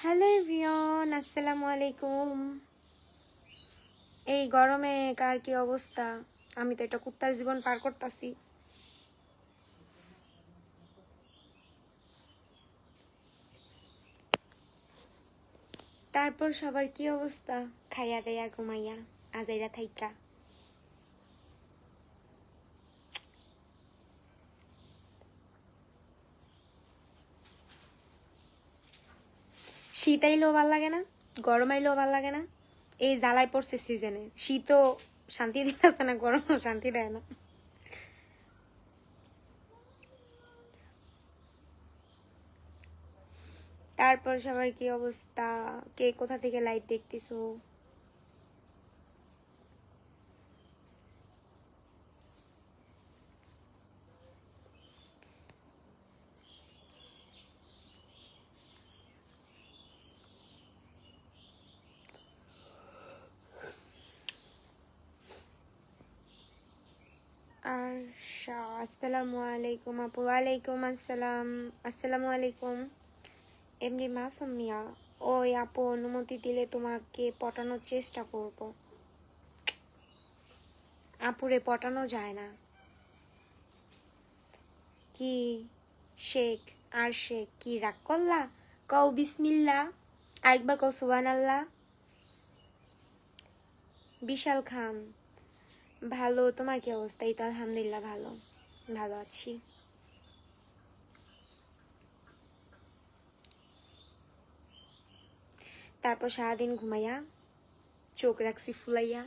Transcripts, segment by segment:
Hello everyone, আসসালামু আলাইকুম। এই গরমে কার কি অবস্থা? আমি তো এটা কুত্তার জীবন পার করতেছি। তারপর সবার কি অবস্থা? খাইয়া দেয়া ঘুমাইয়া আজাইরা থাইকা। শীত আইলেও ভাল লাগে না, গরম আইলেও ভাল লাগে না। এই জ্বালায় পড়ছে সিজনে। শীতও শান্তি দিতেছে না, গরমও শান্তি দেয় না। তারপর সবার কি অবস্থা? কে কোথা থেকে লাইভ দেখতেছো? আসসালামু আলাইকুম আপু। ওয়ালাইকুম আসসালাম। আসসালামু আলাইকুম। এমনি মাসুম মিয়া, ওই আপু অনুমতি দিলে তোমাকে পটানোর চেষ্টা করব। আপুরে পটানো যায় না। কি শেখ আর শেখ কি রাগ করলা? কও বিসমিল্লা, আরেকবার কও সুবহানাল্লাহ। বিশাল খান, ভালো। তোমার কি অবস্থা? এই তো আলহামদুলিল্লাহ ভালো, ভালো আছি। তারপর সারাদিন ঘুমাইয়া চোখ রাখছি ফুলাইয়া।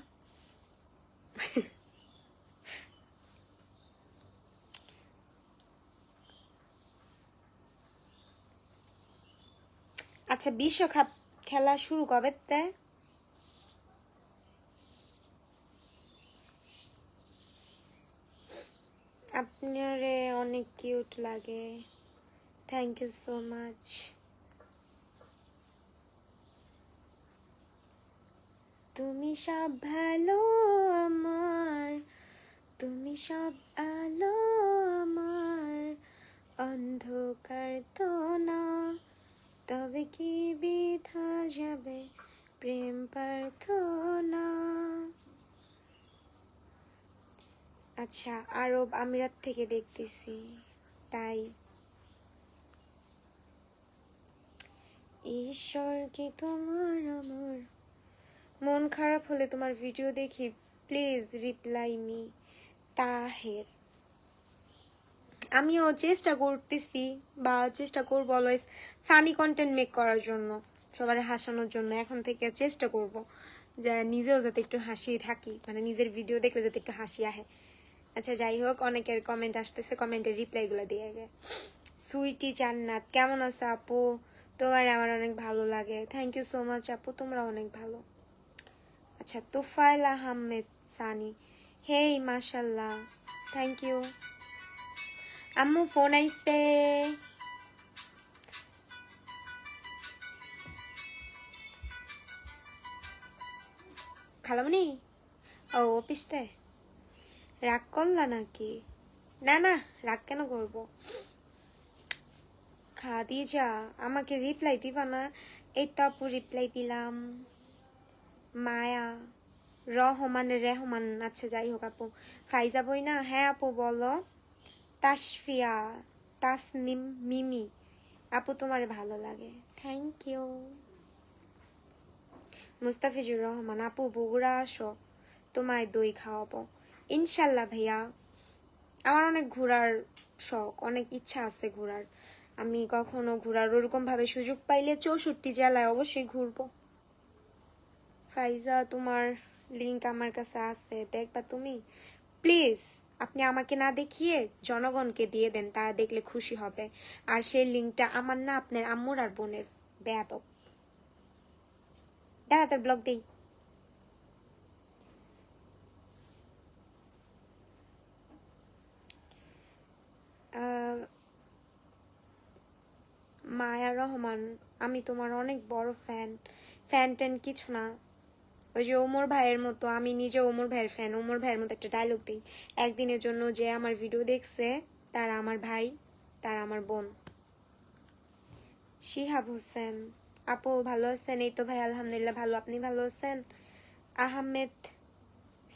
আচ্ছা, বিশ্বকাপ খেলা শুরু কবে তে? আপনারে অনেক কিউট লাগে, থ্যাংক ইউ সো মাচ। তুমি সব ভালো আমার, তুমি সব আলো আমার, অন্ধকার তো না, তবে কি বৃথা যাবে প্রেম প্রার্থনা। আচ্ছা, আরব আমিরাত থেকে দেখতেছি, তাই। ঈশ্বর কি তোমার আমার, মন খারাপ হলে তোমার ভিডিও দেখি, প্লিজ রিপ্লাই মি তাহের। আমিও চেষ্টা করতেছি, বা চেষ্টা করবো অলওয়েজ ফানি কন্টেন্ট মেক করার জন্য, সবার হাসানোর জন্য। এখন থেকে চেষ্টা করব যে নিজেও যাতে একটু হাসি থাকি, মানে নিজের ভিডিও দেখলে যাতে একটু হাসি আহে। আচ্ছা, যাই হোক, অনেকের কমেন্ট আসতেছে, কমেন্টের রিপ্লাইগুলো দিয়ে গে। সুইটি জান্নাত, কেমন আছে আপু? তোমার আমার অনেক ভালো লাগে, থ্যাংক ইউ সো মাচ আপু, তোমরা অনেক ভালো। আচ্ছা, তুফাইল আহমেদ সানি, হেই মাশাল্লাহ, থ্যাংক ইউ। আম্মু ফোন আইছে। খালামণি, ও অফিসতে রাগ করলা নাকি? না না, রাগ কেন করবো? খাদিজা, আমাকে রিপ্লাই দিবা না? এই তো আপু রিপ্লাই দিলাম। মায়া রহমান রেহমান, আচ্ছা যাই হোক আপু। ফাইজা বই না, হ্যাঁ আপু বলো। তাসফিয়া, তাসনিম মিমি, আপু তোমার ভালো লাগে, থ্যাংক ইউ। মুস্তাফিজুর রহমান, আপু বগুড়া আসো, তোমায় দই খাওয়াবো ইনশাল্লাহ। ভাইয়া, আমার অনেক ঘোরার শখ, অনেক ইচ্ছা আছে ঘোরার। আমি কখনো ঘোরার ওরকম ভাবে সুযোগ পাইলে 64 জেলায় অবশ্যই ঘুরবো। ফাইজা, তোমার লিংক আমার কাছে আছে, দেখবা তুমি? প্লিজ আপনি আমাকে না দেখিয়ে জনগণকে দিয়ে দেন, তারা দেখলে খুশি হবে। আর সেই লিংকটা আমার না, আপনার আম্মুর আর বোনের। বেয়াদব, দাঁড়া তোর ব্লগ দেই। মায়া রহমান, আমি তোমার অনেক বড় ফ্যান। ফ্যান ট্যান কিছু না, ওই যে ওমর ভাইয়ের মতো, আমি নিজে ওমর ভাইয়ের ফ্যান। ওমর ভাইয়ের মতো একটা ডায়লগ দিই, একদিনের জন্য যে আমার ভিডিও দেখছে তারা আমার ভাই, তারা আমার বোন। শিহাব হোসেন, আপু ভালো আছেন? এই তো ভাই আলহামদুলিল্লাহ ভালো, আপনি ভালো আছেন? আহমেদ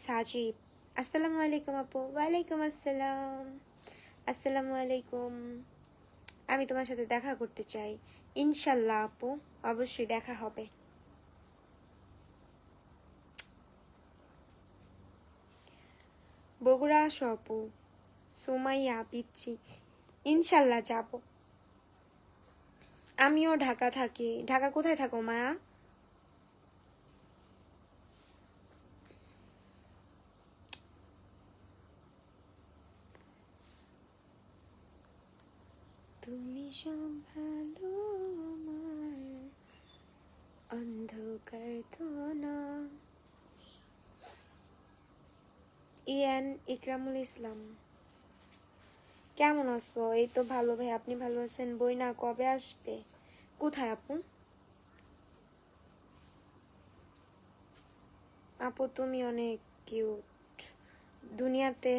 সাজিব, আসসালামু আলাইকুম আপু। ওয়ালাইকুম আসসালাম। আসসালামু আলাইকুম। আমি তোমার সাথে দেখা করতে চাই। ইনশাল্লাহ আপু, অবশ্যই দেখা হবে। বগুড়া আসো আপু। সুমাইয়া পিচ্ছি, ইনশাল্লাহ যাব। আমিও ঢাকা থাকি। ঢাকা কোথায় থাকো মায়া? তুমি সব ভালো আমার, অন্ধকার তো না। ইয়ান ইকরামুল ইসলাম, কেমন আছো? এই তো ভালো ভাই, আপনি ভালো আছেন? বই না কবে আসবে? কোথায় আপু? আপু তুমি অনেক কিউট। দুনিয়াতে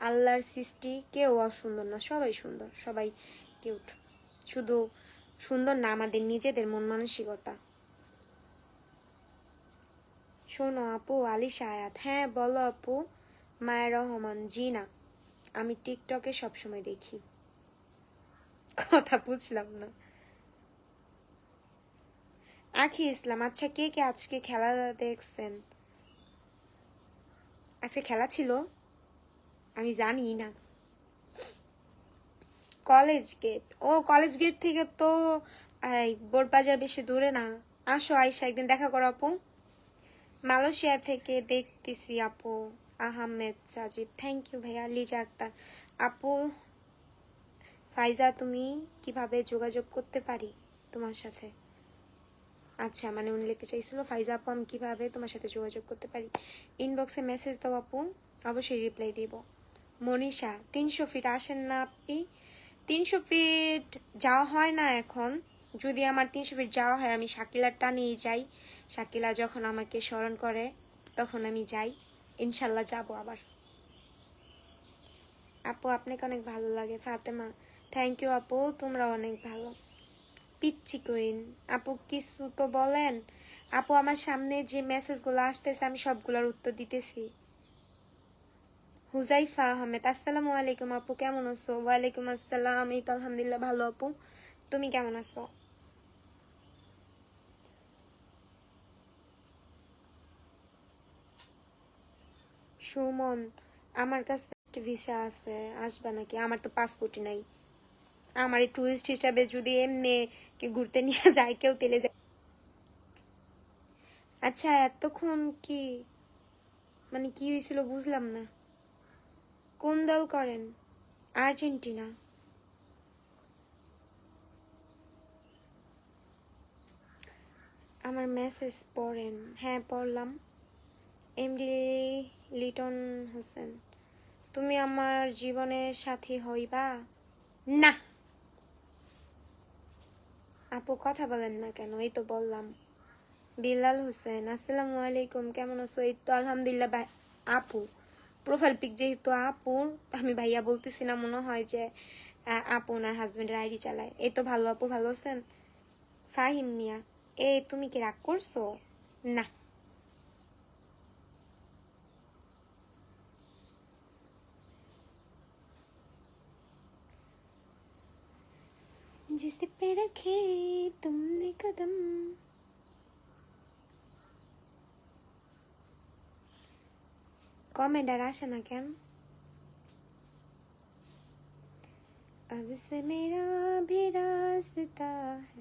আল্লাহর সৃষ্টি কেউ অসুন্দর না, সবাই সুন্দর, সবাই কিউট। শুধু সুন্দর না আমাদের নিজেদের মন মানসিকতা। শোনো আপু, আলিশা আয়াত, হ্যাঁ বলো আপু। মায়ের রহমান, জি না, আমি টিকটকে সবসময় দেখি। কথা বুঝলাম না। আখি ইসলাম, আচ্ছা কে কে আজকে খেলা দেখছেন? আজকে খেলা ছিল? আমি জানি না। কলেজ গেট, ও কলেজ গেট থেকে তো বোরবাজার বেশি দূরে না। আসো, আইসা একদিন দেখা করো আপু। মালয়েশিয়া থেকে দেখতেছি আপু। আহমেদ সাজিব, থ্যাংক ইউ ভাইয়া। লিজা আক্তার, আপু ফাইজা তুমি কিভাবে যোগাযোগ করতে পারি তোমার সাথে? আচ্ছা, মানে উনি লিখতে চাইছিল ফাইজা আপু আমি কিভাবে তোমার সাথে যোগাযোগ করতে পারি। ইনবক্সে মেসেজ দাও আপু, অবশ্যই রিপ্লাই দিব। মনীষা, 300 ফিট আসেন না আপনি? 300 ফিট যাওয়া হয় না এখন। যদি আমার 300 ফিট যাওয়া হয় আমি শাকিলার টানেই যাই। শাকিলা যখন আমাকে স্মরণ করে তখন আমি যাই। ইনশাল্লাহ যাব আবার। আপু আপনাকে অনেক ভালো লাগে। ফাতেমা, থ্যাংক ইউ আপু, তোমরা অনেক ভালো। পিচ্চি কুইন, আপু কিছু তো বলেন। আপু আমার সামনে যে মেসেজগুলো আসতেছে আমি সবগুলোর উত্তর দিতেছি। হুজাইফা আহমেদ, আসসালামু আলাইকুম আপু, কেমন আছো? ওয়ালাইকুম আসসালাম, এই তো আলহামদুলিল্লাহ ভালো আপু, তুমি কেমন আছো? সুমন, আমার কাছে ভিসা আছে, আসবা নাকি? আমার তো পাসপোর্টই নাই। আমার টুরিস্ট হিসাবে যদি এমনি কি ঘুরতে নিয়ে যায় কেউ তেলে যায়। আচ্ছা এতক্ষণ কি মানে কি হয়েছিল বুঝলাম না। কোন দল করেন? আর্জেন্টিনা। আমার মেসেজ পড়েন? হ্যাঁ পড়লাম। এমডি লিটন হোসেন, তুমি আমার জীবনের সাথী হইবা? না। আপু কথা বলেন না কেন? এই তো বললাম। বিলাল হোসেন, আসসালামু আলাইকুম, কেমন আছো? এই তো আলহামদুলিল্লাহ ভাই। আপু প্রোফাইল পিক যেহেতু আপুর, আমি ভাইয়া বলতেছি না, মনে হয় যে আপু ওনার হাজবেন্ডের আইডি চালায়। এই তো ভালো আপু, ভালো আছেন? ফাহিম মিয়া, এই তুমি কি রাগ করছো? না। जिसे पे रखे तुमने कदम। कमेंट আর আসে না কেন? अब से मेरा भी रास्ता है।